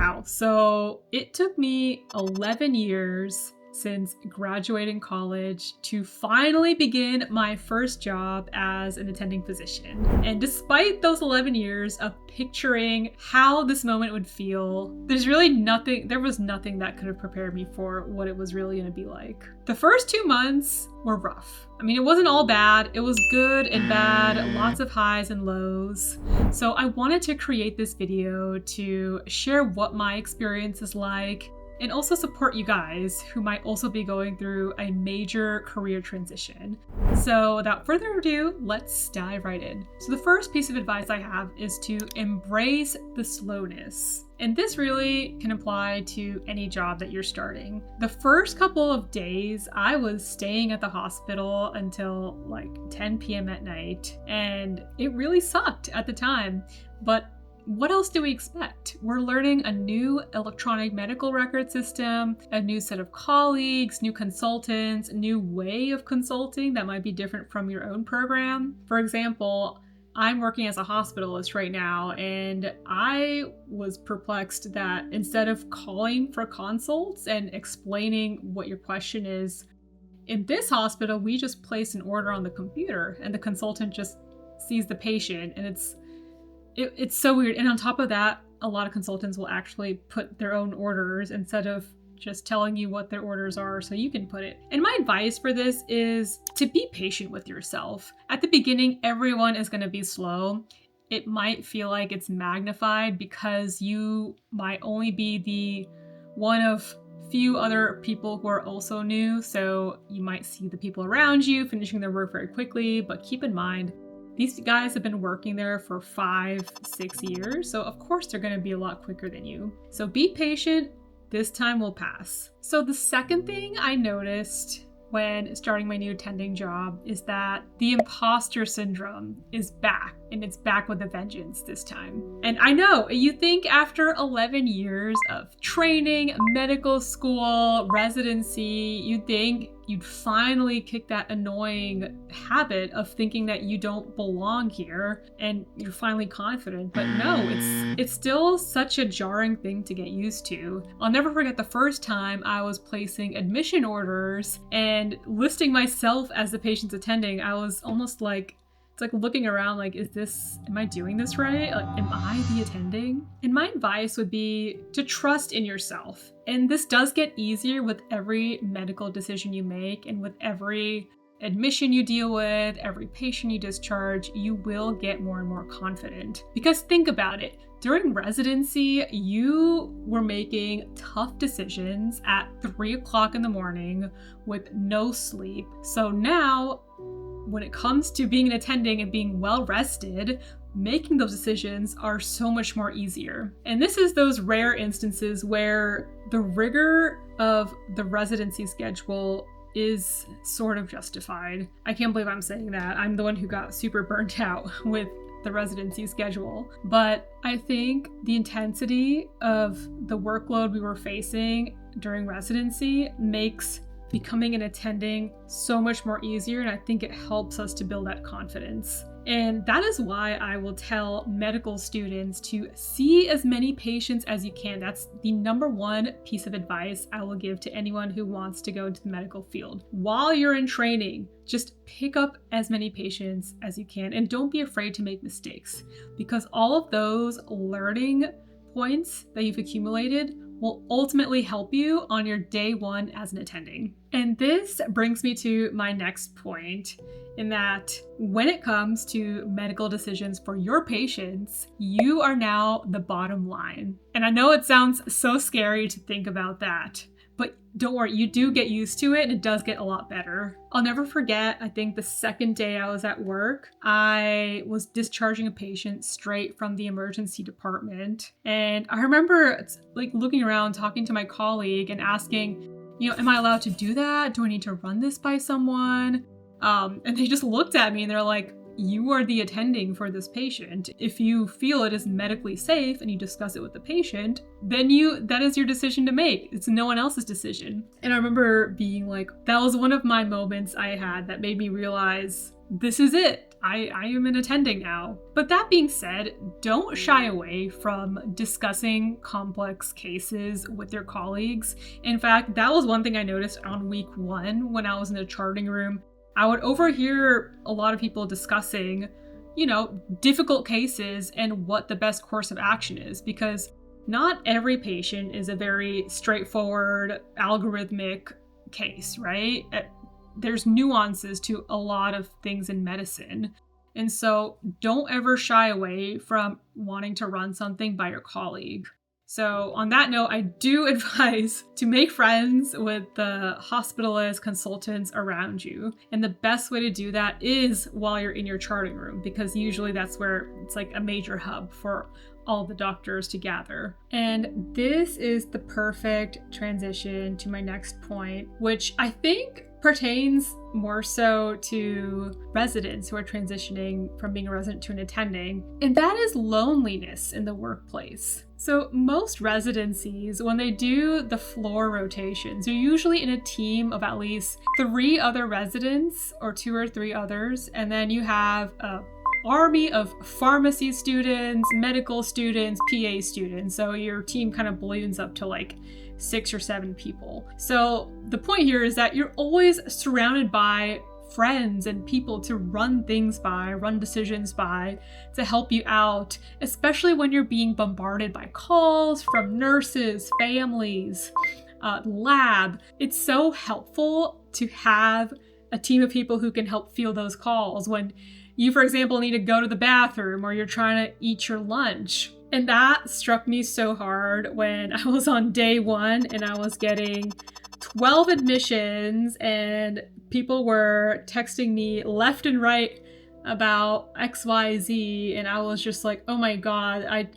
Wow. So it took me 11 years since graduating college to finally begin my first job as an attending physician. And despite those 11 years of picturing how this moment would feel, there was nothing that could have prepared me for what it was really gonna be like. The first 2 months were rough. I mean, it wasn't all bad. It was good and bad, lots of highs and lows. So I wanted to create this video to share what my experience is like, and also support you guys who might also be going through a major career transition. So without further ado, let's dive right in. So the first piece of advice I have is to embrace the slowness. And this really can apply to any job that you're starting. The first couple of days, I was staying at the hospital until like 10 p.m. at night, and it really sucked at the time. But what else do we expect? We're learning a new electronic medical record system, a new set of colleagues, new consultants, a new way of consulting that might be different from your own program. For example, I'm working as a hospitalist right now, and I was perplexed that instead of calling for consults and explaining what your question is, in this hospital, we just place an order on the computer and the consultant just sees the patient, and it's so weird. And on top of that, a lot of consultants will actually put their own orders instead of just telling you what their orders are so you can put it. And my advice for this is to be patient with yourself. At the beginning, everyone is going to be slow. It might feel like it's magnified because you might only be the one of few other people who are also new. So you might see the people around you finishing their work very quickly, but keep in mind, these guys have been working there for 5-6 years, so of course they're going to be a lot quicker than you. So be patient, this time will pass. So the second thing I noticed when starting my new attending job is that the imposter syndrome is back, and it's back with a vengeance this time. And I know, you think after 11 years of training, medical school, residency, you'd think you'd finally kick that annoying habit of thinking that you don't belong here and you're finally confident. But no, it's still such a jarring thing to get used to. I'll never forget the first time I was placing admission orders and listing myself as the patient's attending. I was almost like, it's like looking around like, am I doing this right? Like, am I the attending? And my advice would be to trust in yourself. And this does get easier with every medical decision you make, and with every admission you deal with, every patient you discharge, you will get more and more confident. Because think about it. During residency, you were making tough decisions at 3 o'clock in the morning with no sleep. So now, when it comes to being an attending and being well rested, making those decisions are so much more easier. And this is those rare instances where the rigor of the residency schedule is sort of justified. I can't believe I'm saying that. I'm the one who got super burnt out with the residency schedule. But I think the intensity of the workload we were facing during residency makes becoming an attending so much more easier, and I think it helps us to build that confidence. And that is why I will tell medical students to see as many patients as you can. That's the number one piece of advice I will give to anyone who wants to go into the medical field. While you're in training, just pick up as many patients as you can, and don't be afraid to make mistakes, because all of those learning points that you've accumulated will ultimately help you on your day one as an attending. And this brings me to my next point, in that when it comes to medical decisions for your patients, you are now the bottom line. And I know it sounds so scary to think about that, but don't worry, you do get used to it, and it does get a lot better. I'll never forget, I think the second day I was at work, I was discharging a patient straight from the emergency department. And I remember like looking around, talking to my colleague and asking, am I allowed to do that? Do I need to run this by someone? And they just looked at me and they're like, you are the attending for this patient. If you feel it is medically safe and you discuss it with the patient, then that is your decision to make. It's no one else's decision. And I remember being like, that was one of my moments I had that made me realize this is it. I am an attending now. But that being said, don't shy away from discussing complex cases with your colleagues. In fact, that was one thing I noticed on week 1 when I was in the charting room. I would overhear a lot of people discussing, difficult cases and what the best course of action is, because not every patient is a very straightforward, algorithmic case, right? There's nuances to a lot of things in medicine. And so don't ever shy away from wanting to run something by your colleague. So on that note, I do advise to make friends with the hospitalist consultants around you. And the best way to do that is while you're in your charting room, because usually that's where it's like a major hub for all the doctors to gather. And this is the perfect transition to my next point, which I think pertains more so to residents who are transitioning from being a resident to an attending, and that is loneliness in the workplace. So most residencies, when they do the floor rotations, you're usually in a team of at least 3 other residents or 2 or 3 others, and then you have a army of pharmacy students, medical students, PA students. So your team kind of balloons up to like 6 or 7 people. So the point here is that you're always surrounded by friends and people to run things by, run decisions by, to help you out, especially when you're being bombarded by calls from nurses, families, lab. It's so helpful to have a team of people who can help field those calls when you, for example, need to go to the bathroom or you're trying to eat your lunch. And that struck me so hard when I was on day 1 and I was getting 12 admissions and people were texting me left and right about XYZ, and I was just like, oh my God. I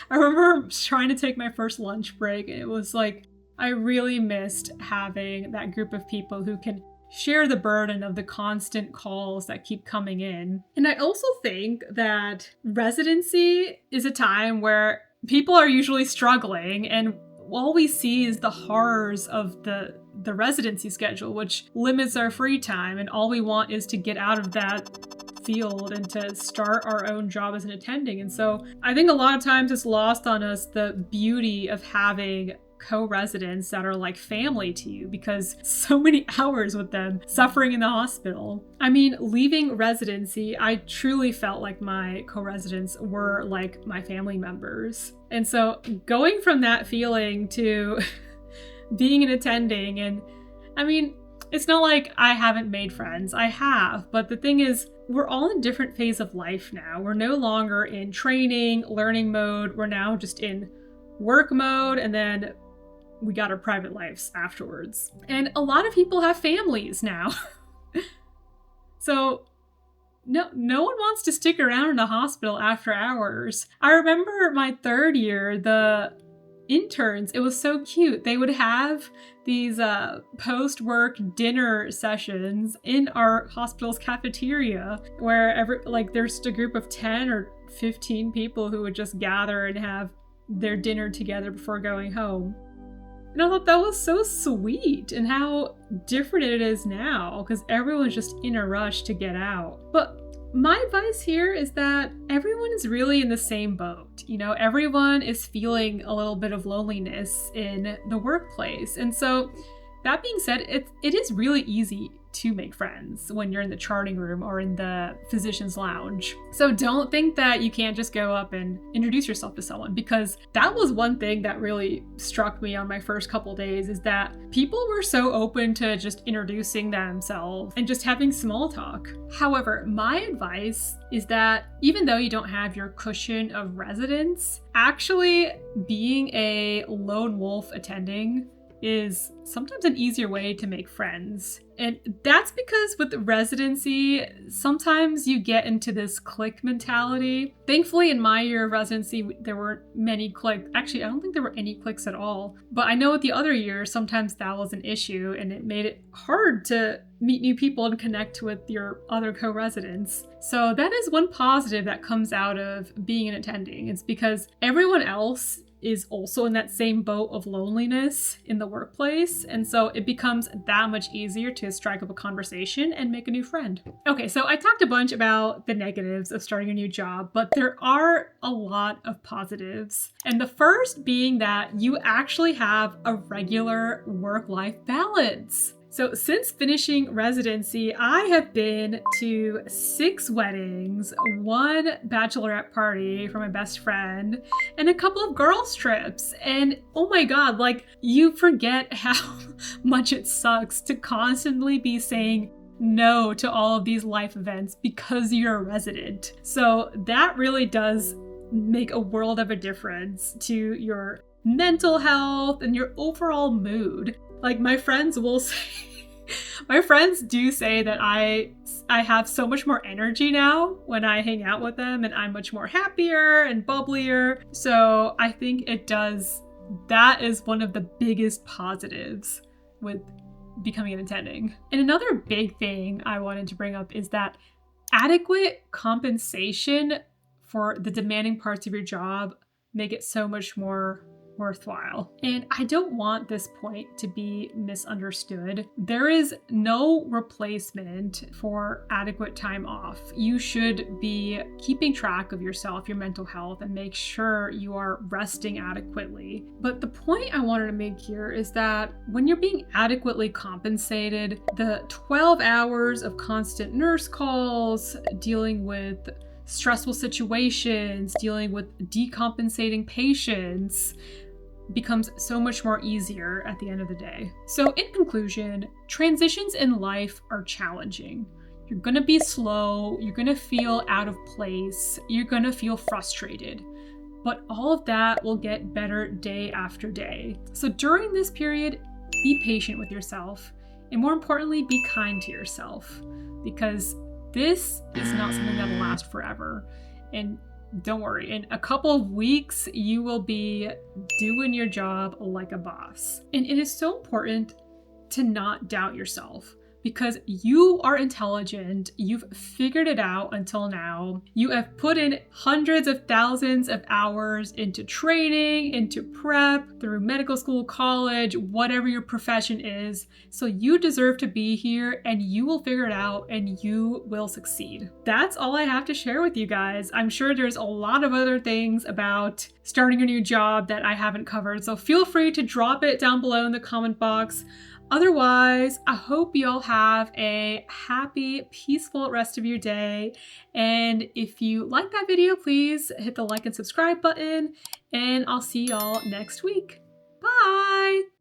remember trying to take my first lunch break, and it was like, I really missed having that group of people who can share the burden of the constant calls that keep coming in. And I also think that residency is a time where people are usually struggling, and all we see is the horrors of the residency schedule, which limits our free time, and all we want is to get out of that field and to start our own job as an attending. And so I think a lot of times it's lost on us the beauty of having co-residents that are like family to you, because so many hours with them suffering in the hospital. I mean, leaving residency, I truly felt like my co-residents were like my family members. And so going from that feeling to being an attending, and I mean, it's not like I haven't made friends. I have, but the thing is, we're all in a different phase of life now. We're no longer in training, learning mode. We're now just in work mode, and then we got our private lives afterwards. And a lot of people have families now. So no one wants to stick around in the hospital after hours. I remember my 3rd year, the interns, it was so cute. They would have these post-work dinner sessions in our hospital's cafeteria, where there's a group of 10 or 15 people who would just gather and have their dinner together before going home. And I thought that was so sweet, and how different it is now, because everyone's just in a rush to get out. But my advice here is that everyone is really in the same boat. Everyone is feeling a little bit of loneliness in the workplace. And so that being said, it is really easy to make friends when you're in the charting room or in the physician's lounge. So don't think that you can't just go up and introduce yourself to someone, because that was one thing that really struck me on my first couple days, is that people were so open to just introducing themselves and just having small talk. However, my advice is that even though you don't have your cushion of residence, actually being a lone wolf attending is sometimes an easier way to make friends. And that's because with residency, sometimes you get into this clique mentality. Thankfully, in my year of residency, there weren't many cliques. Actually, I don't think there were any cliques at all. But I know with the other years, sometimes that was an issue, and it made it hard to meet new people and connect with your other co-residents. So that is one positive that comes out of being an attending. It's because everyone else is also in that same boat of loneliness in the workplace. And so it becomes that much easier to strike up a conversation and make a new friend. Okay, so I talked a bunch about the negatives of starting a new job, but there are a lot of positives. And the first being that you actually have a regular work-life balance. So since finishing residency, I have been to 6 weddings, 1 bachelorette party for my best friend, and a couple of girls' trips. And oh my God, like, you forget how much it sucks to constantly be saying no to all of these life events because you're a resident. So that really does make a world of a difference to your mental health and your overall mood. Like, my friends will say, my friends do say that I have so much more energy now when I hang out with them, and I'm much more happier and bubblier. So I think that is one of the biggest positives with becoming an attending. And another big thing I wanted to bring up is that adequate compensation for the demanding parts of your job make it so much more worthwhile. And I don't want this point to be misunderstood. There is no replacement for adequate time off. You should be keeping track of yourself, your mental health, and make sure you are resting adequately. But the point I wanted to make here is that when you're being adequately compensated, the 12 hours of constant nurse calls, dealing with stressful situations, dealing with decompensating patients, becomes so much more easier at the end of the day. So in conclusion, transitions in life are challenging. You're gonna be slow, you're gonna feel out of place, you're gonna feel frustrated, but all of that will get better day after day. So during this period, be patient with yourself, and more importantly, be kind to yourself, because this is not something that'll last forever. And don't worry, in a couple of weeks, you will be doing your job like a boss. And it is so important to not doubt yourself, because you are intelligent. You've figured it out until now. You have put in hundreds of thousands of hours into training, into prep, through medical school, college, whatever your profession is. So you deserve to be here, and you will figure it out, and you will succeed. That's all I have to share with you guys. I'm sure there's a lot of other things about starting a new job that I haven't covered, so feel free to drop it down below in the comment box. Otherwise, I hope y'all have a happy, peaceful rest of your day. And if you like that video, please hit the like and subscribe button, and I'll see y'all next week. Bye!